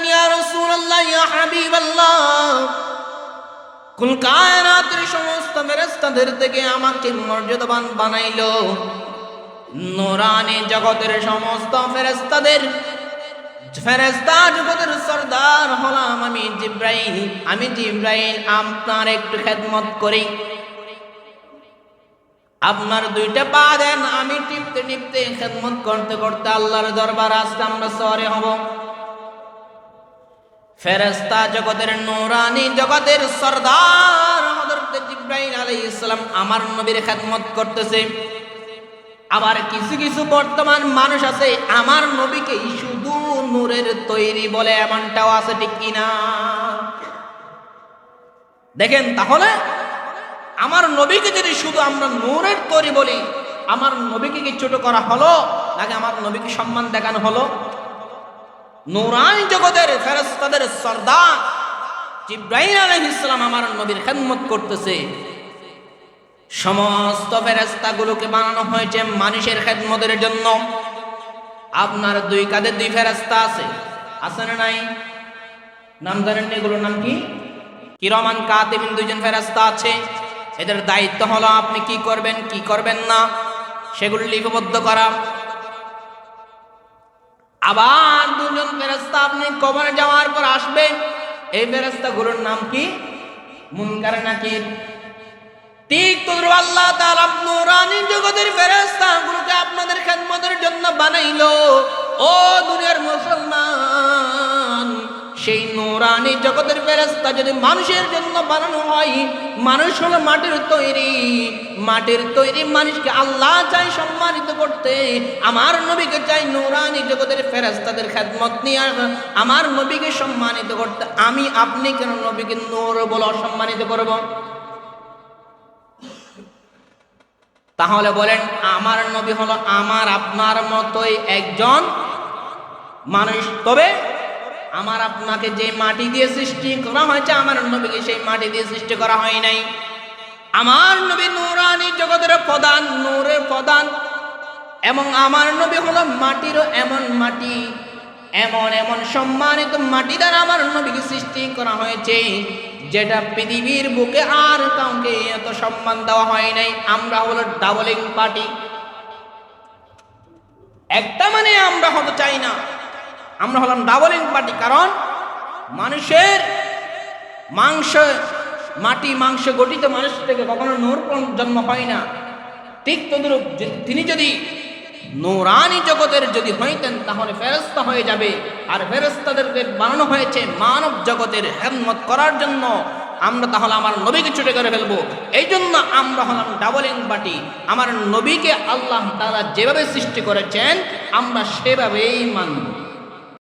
বললেন, ইয়া রাসূলুল্লাহ, ইয়া হাবিবাল্লাহ, কুল কায়নাতের সমস্ত ফেরেশতাদের থেকে আমাকে মর্যাদাবান বানাইলো। নূরানি জগতের সমস্ত ফেরেশতা জগতের সরদার হলাম আমি জিবরাইল। আমি জিবরাইল আপনার একটু খেদমত করি, আপনার দুইটা পা দেন, আমি টিপতে টিপতে খেদমত করতে করতে আল্লাহর দরবার আসতে আমরা সরে হব। ফেরেশতা জগতের নূরানি জগতের সরদার হযরত জিবরাইল আলাইহিস সালাম আমার নবীর খেদমত করতেছে। আবার কিছু কিছু বর্তমান মানুষ আছে আমার নবীকে শুধু নূরের তৈরি বলে, এমনটাও আছে, ঠিক কিনা? দেখেন, তাহলে আমার নবীকে যদি শুধু আমরা নূরের তৈরি বলি, আমার নবীকে কি ছোট করা হলো নাকি আমার নবীকে সম্মান দেখানো হলো? নূরানি জগতের ফেরেশতাদের সরদার জিবরাইল আলাইহিস সালাম আমার নবীর খেদমত করতেছে। সমস্ত ফেরেশতাগুলোকে বানানো হয়েছে মানুষের খেদমতের জন্য। আপনার দুই কাঁধে দুই ফেরেশতা আছে না নাই? নাম জানেন না? এগুলোর নাম কি? কিরামান কাতিবিন, দুইজন ফেরেশতা আছে। এদের দায়িত্ব হলো আপনি কি করবেন কি করবেন না সেগুলো লিপিবদ্ধ করা। আবার দুজন ফেরেশতা আপনি কবরে যাওয়ার পর আসবে, এই ফেরেশতাগুলোর নাম কি? মুনকার নাকির। ঠিক তদ্রুপ আল্লাহ তাআলা নূরানি জগতের ফেরেশতাগুলোকে আপনাদের খেদমতের জন্য বানাইলো। ও দুনিয়ার মুসলমান, সেই নূরানি জগতের ফেরেশতা যদি মানুষের জন্য বানানো হয়, মানুষ হলো মাটির তৈরি মানুষকে আল্লাহ চাই সম্মানিত করতে। আমার নবীকে চাই নূরানি জগতের ফেরেশতাদের খেদমত নিয়ে আমার নবীকে সম্মানিত করতে। আমি আপনি কেন নবীকে নূর বলে অসম্মানিত করব? তাহলে বলেন, আমার নবী হলো আমার আপনার মতোই একজন মানুষ, তবে আমার আপনাকে যে মাটি দিয়ে সৃষ্টি করা হয়েছে আমার নবীকে সেই মাটি দিয়ে সৃষ্টি করা হয় নাই। আমার নবী নূরানি জগতের প্রধান, নূরের প্রধান, এবং আমার নবী হলো মাটিরও এমন মাটি, এমন সম্মানিত মাটি দ্বারা আমার নবীকে সৃষ্টি করা হয়েছে যেটা পৃথিবীর বুকে আর কাউকে এত সম্মান দেওয়া হয় নাই। আমরা হলো ডাবলিং পার্টি, একটা মানে আমরা হতে চাই না, আমরা হলাম ডাবলিং পার্টি। কারণ মানুষের মাংস গঠিত মানুষ থেকে কখনো নূর জন্ম হয় না। ঠিক তদ্রূপ তিনি যদি নূরানি জগতের যদি হইতেন তাহলে ফেরেশতা হয়ে যাবে। আর ফেরেশতাদেরকে বানানো হয়েছে মানব জগতের খেদমত করার জন্য। আমরা তাহলে আমার নবীকে ছুটে করে ফেলবো। এই জন্য আমরা হলাম ডাবলিং পার্টি। আমার নবীকে আল্লাহ তাআলা যেভাবে সৃষ্টি করেছেন আমরা সেভাবেই মানব।